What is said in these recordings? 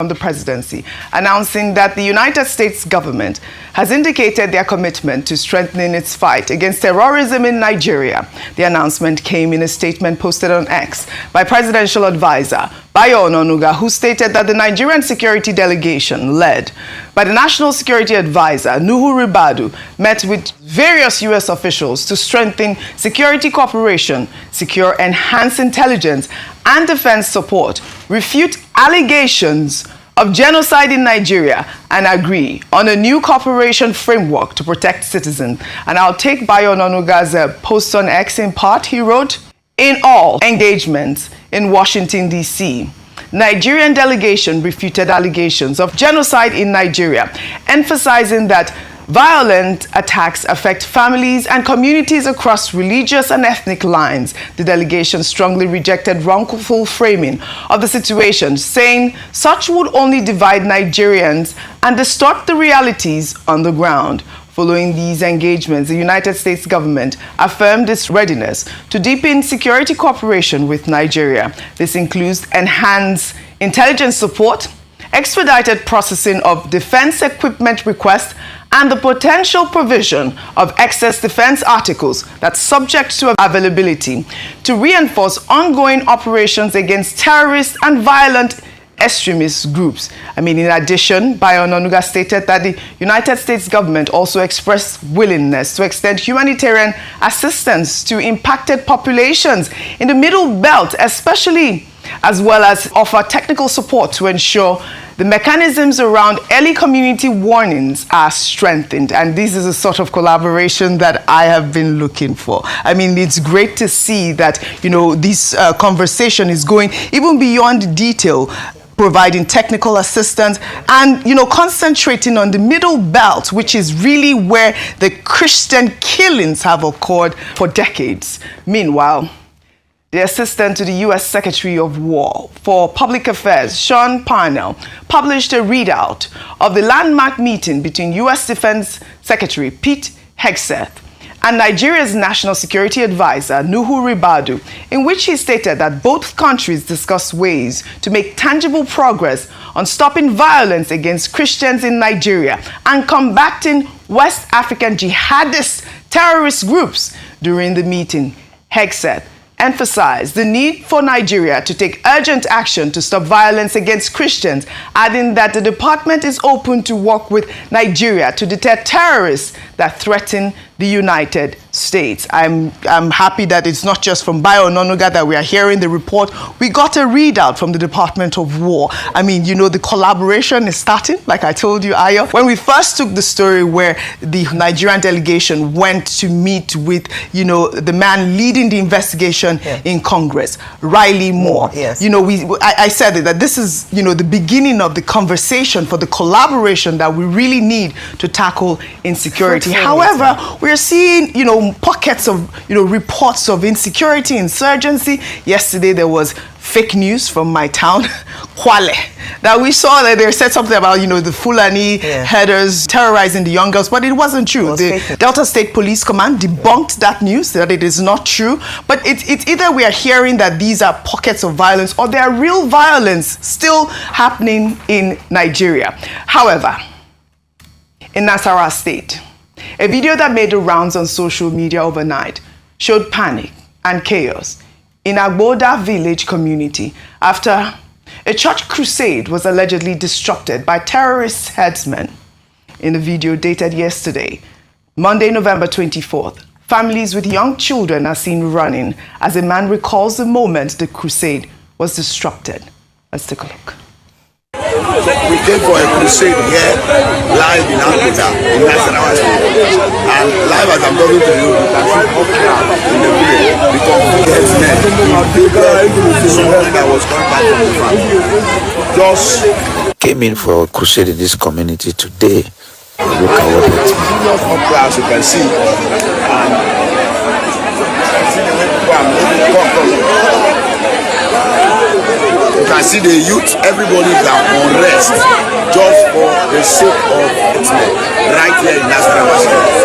from the presidency, announcing that the United States government has indicated their commitment to strengthening its fight against terrorism in Nigeria. The announcement came in a statement posted on X by presidential advisor Bayo Ononuga, who stated that the Nigerian security delegation, led by the National Security Advisor Nuhu Ribadu, met with various U.S. officials to strengthen security cooperation, secure enhanced intelligence and defense support, refute allegations of genocide in Nigeria, and agree on a new cooperation framework to protect citizens. And I'll take Bayo Ononuga's post on X in part. He wrote, "In all engagements in Washington, D.C., Nigerian delegation refuted allegations of genocide in Nigeria, emphasizing that violent attacks affect families and communities across religious and ethnic lines. The delegation strongly rejected wrongful framing of the situation, saying such would only divide Nigerians and distort the realities on the ground." Following these engagements, the United States government affirmed its readiness to deepen security cooperation with Nigeria. This includes enhanced intelligence support, expedited processing of defense equipment requests, and the potential provision of excess defense articles that's subject to availability to reinforce ongoing operations against terrorist and violent extremist groups. In addition, Bayo Ononuga stated that the United States government also expressed willingness to extend humanitarian assistance to impacted populations in the Middle Belt, especially, as well as offer technical support to ensure the mechanisms around early community warnings are strengthened. And this is a sort of collaboration that I have been looking for. It's great to see that, this conversation is going even beyond detail, providing technical assistance and, concentrating on the Middle Belt, which is really where the Christian killings have occurred for decades. Meanwhile, the assistant to the U.S. Secretary of War for Public Affairs, Sean Parnell, published a readout of the landmark meeting between U.S. Defense Secretary Pete Hegseth and Nigeria's National Security Advisor, Nuhu Ribadu, in which he stated that both countries discussed ways to make tangible progress on stopping violence against Christians in Nigeria and combating West African jihadist terrorist groups. During the meeting, Hegseth emphasized the need for Nigeria to take urgent action to stop violence against Christians, adding that the department is open to work with Nigeria to deter terrorists that threaten the United States. I'm happy that it's not just from Bayo Ononuga that we are hearing the report. We got a readout from the Department of War. The collaboration is starting, like I told you, Ayo. When we first took the story where the Nigerian delegation went to meet with, the man leading the investigation in Congress, Riley Moore. Yes. I said that this is, the beginning of the conversation for the collaboration that we really need to tackle insecurity. However, we're seeing, pockets of, reports of insecurity, insurgency. Yesterday, there was fake news from my town, Kwale, that we saw that they said something about, the Fulani headers terrorizing the young girls, but it wasn't true. The Delta State Police Command debunked that news, that it is not true. But it's either we are hearing that these are pockets of violence or there are real violence still happening in Nigeria. However, in Nasarawa State, a video that made the rounds on social media overnight showed panic and chaos in Agboda village community after a church crusade was allegedly disrupted by terrorist headsmen. In the video dated yesterday, Monday, November 24th, families with young children are seen running as a man recalls the moment the crusade was disrupted. Let's take a look. We came for a crusade here, live in Abuja, in Nasarawa State. And live as I'm talking to you, you can see up now in the village, because we someone that was coming back from the front. Just came in for a crusade in this community today. Look at what it's up there, as you can see. And see the way people are moving. You can see the youth, everybody is unrest just for the sake of it right here in Nasarawa State.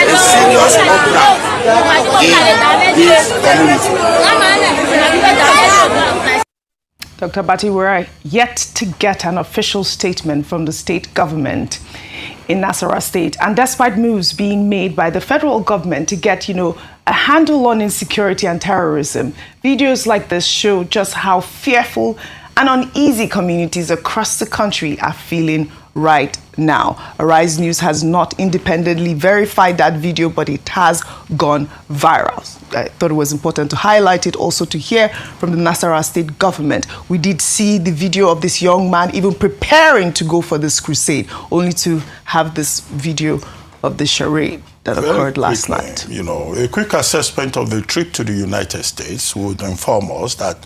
A serious lockdown in this community. Dr. Bati, we're yet to get an official statement from the state government in Nasarawa State. And despite moves being made by the federal government to get, a handle on insecurity and terrorism, videos like this show just how fearful and uneasy communities across the country are feeling right now. Arise News has not independently verified that video, but it has gone viral. I thought it was important to highlight it, also to hear from the Nasarawa State government. We did see the video of this young man even preparing to go for this crusade, only to have this video of the charade that occurred last night. A quick assessment of the trip to the United States would inform us that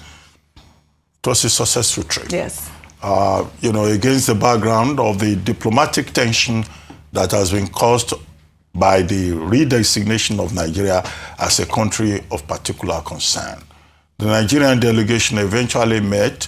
it was a successful trip. Yes. Against the background of the diplomatic tension that has been caused by the redesignation of Nigeria as a country of particular concern. The Nigerian delegation eventually met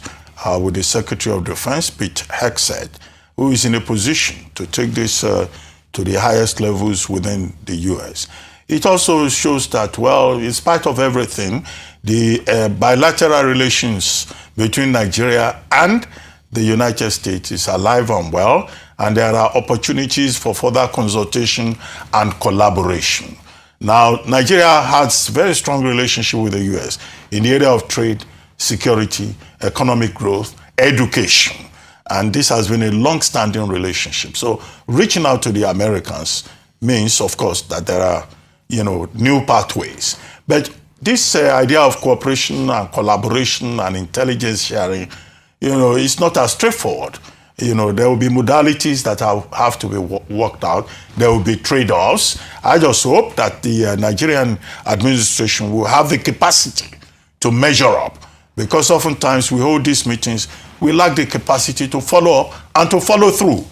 with the Secretary of Defense, Pete Hegseth, who is in a position to take this to the highest levels within the U.S. It also shows that, in spite of everything, the bilateral relations between Nigeria and the United States is alive and well, and there are opportunities for further consultation and collaboration. Now, Nigeria has very strong relationship with the U.S. in the area of trade, security, economic growth, education. And this has been a long-standing relationship. So reaching out to the Americans means, of course, that there are, new pathways. But this idea of cooperation and collaboration and intelligence sharing, it's not as straightforward. There will be modalities that have to be worked out. There will be trade-offs. I just hope that the Nigerian administration will have the capacity to measure up, because oftentimes we hold these meetings, we lack the capacity to follow up and to follow through.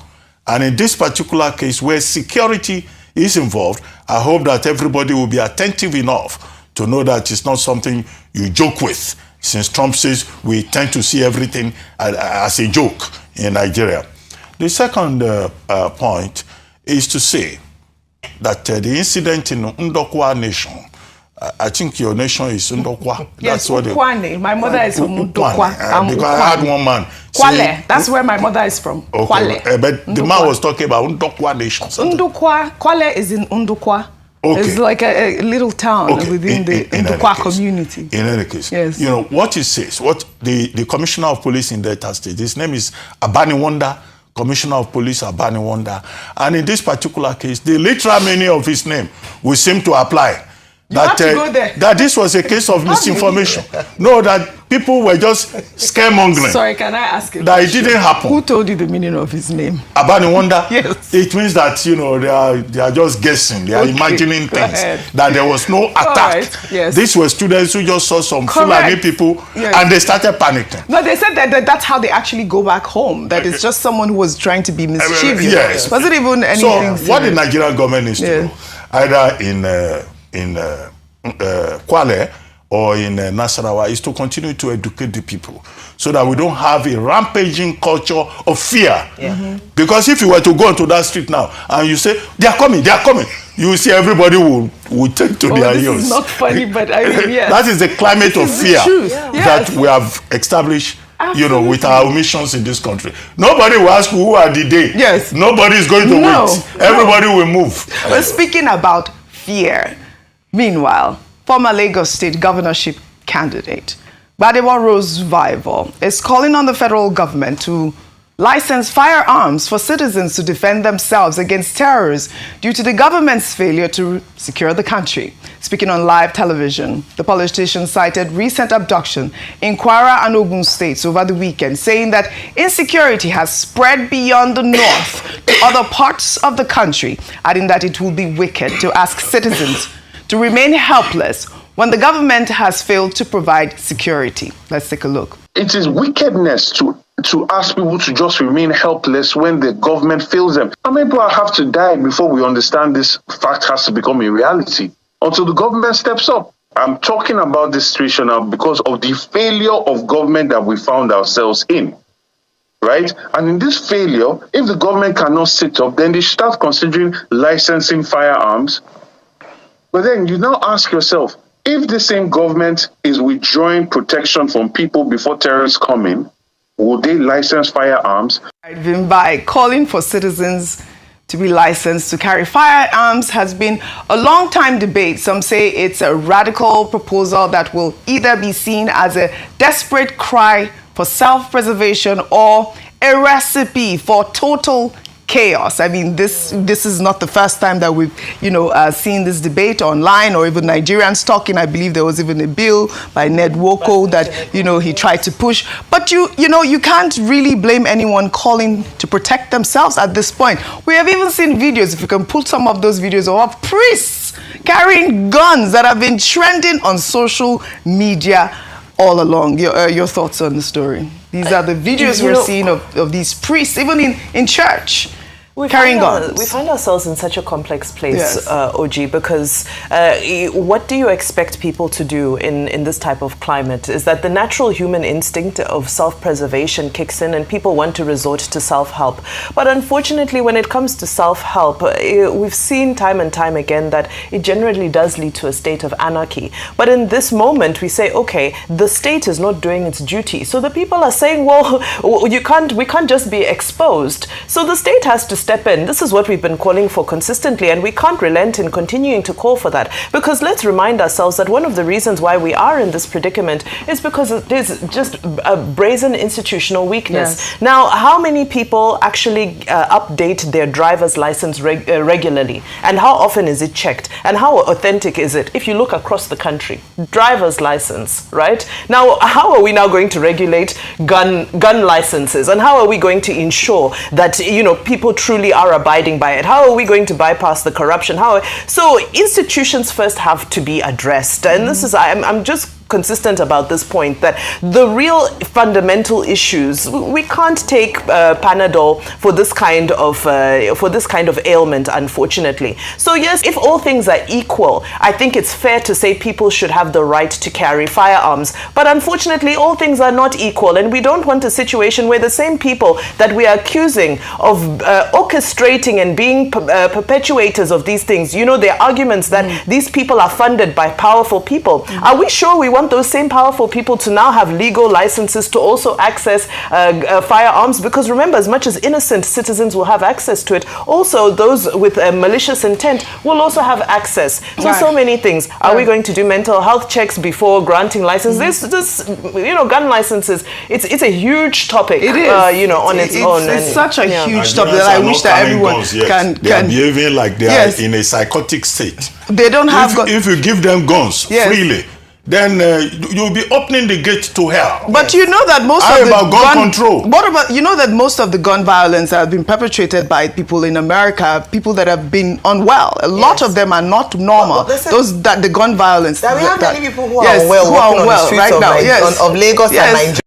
And in this particular case, where security is involved, I hope that everybody will be attentive enough to know that it's not something you joke with, since Trump says we tend to see everything as a joke in Nigeria. The second point is to say that the incident in Ndokwa Nation, I think your nation is Ndokwa. Yes, Ukwane. My mother is from Ndokwa. Because I had one man. Kwale. That's where my mother is from. Okay. Kwale. But the man was talking about Ndokwa Nation. Ndokwa. Kwale is in Ndokwa. Okay. It's like a little town within the Ndokwa community. In any case, yes. What he says, what the Commissioner of Police in Delta State, his name is Abaniwanda, Commissioner of Police Abaniwanda. And in this particular case, the literal meaning of his name will seem to apply. That this was a case of misinformation. No, that people were just scaremongering. Sorry, can I ask you? That it didn't happen. Who told you the meaning of his name? Abaniwanda. Yes. It means that they are just guessing. They are imagining things. That there was no attack. Right. Yes. These were students who just saw some Fulani people, and they started panicking. No, they said that that's how they actually go back home. That it's just someone who was trying to be mischievous. Yes. Was it even anything? So what the Nigerian government needs to do, either in Kwale or in Nasarawa, is to continue to educate the people so that we don't have a rampaging culture of fear. Because if you were to go onto that street now and you say, they are coming, you will see everybody will take to their heels. This is not funny, but I mean, yes. That is the climate of fear that we have established. Absolutely. With our missions in this country. Nobody will ask who are the day. Yes. Nobody is going to wait. Everybody will move. But speaking about fear, meanwhile, former Lagos State governorship candidate Badewa Rose Vival is calling on the federal government to license firearms for citizens to defend themselves against terrorists due to the government's failure to secure the country. Speaking on live television, the politician cited recent abduction in Kwara and Ogun states over the weekend, saying that insecurity has spread beyond the north to other parts of the country, adding that it will be wicked to ask citizens to remain helpless when the government has failed to provide security. Let's take a look. It is wickedness to ask people to just remain helpless when the government fails them. How many people have to die before we understand this fact has to become a reality? Until the government steps up. I'm talking about this situation now because of the failure of government that we found ourselves in. Right? And in this failure, if the government cannot sit up, then they start considering licensing firearms. But then you now ask yourself, If the same government is withdrawing protection from people before terrorists come in, will they license firearms? By calling for citizens to be licensed to carry firearms has been a long time debate. Some say it's a radical proposal that will either be seen as a desperate cry for self-preservation or a recipe for total chaos. I mean, this is not the first time that we've, seen this debate online or even Nigerians talking. I believe there was even a bill by Ned Nwoko that, he tried to push. But you can't really blame anyone calling to protect themselves at this point. We have even seen videos, if you can pull some of those videos, of priests carrying guns that have been trending on social media all along. Your thoughts on the story? These are the videos we're seeing of these priests, even in church, carrying guns. We find ourselves in such a complex place, yes. OG, because what do you expect people to do in this type of climate? Is that the natural human instinct of self-preservation kicks in and people want to resort to self-help. But unfortunately, when it comes to self-help, we've seen time and time again that it generally does lead to a state of anarchy. But in this moment, we say, okay, the state is not doing its duty. So the people are saying, well, we can't just be exposed. So the state has to step in. This is what we've been calling for consistently, and we can't relent in continuing to call for that. Because let's remind ourselves that one of the reasons why we are in this predicament is because it is just a brazen institutional weakness. Yes. Now, how many people actually update their driver's license regularly? And how often is it checked? And how authentic is it? If you look across the country, driver's license, right? Now, how are we now going to regulate gun licenses? And how are we going to ensure that, people truly are abiding by it? How are we going to bypass the corruption? So institutions first have to be addressed. And this is, I'm just consistent about this point, that the real fundamental issues, we can't take Panadol for this kind of ailment, unfortunately. So yes, if all things are equal, I think it's fair to say people should have the right to carry firearms. But unfortunately, all things are not equal, and we don't want a situation where the same people that we are accusing of orchestrating and being perpetuators of these things, their arguments that these people are funded by powerful people. Are we sure we want those same powerful people to now have legal licenses to also access firearms? Because remember, as much as innocent citizens will have access to it, also those with malicious intent will also have access. So many things. Are we going to do mental health checks before granting licenses? This gun licenses, it's a huge topic. It is. On its own. It's such a huge topic that I wish that everyone can. They are behaving like they are in a psychotic state. They don't have. If you give them guns freely, then you'll be opening the gate to hell. But you know that most of the gun control. What about that most of the gun violence that have been perpetrated by people in America, people that have been unwell. A lot of them are not normal. Those that the gun violence. That we have many people who are unwell, walking on the streets right now. Of Lagos and Nigeria.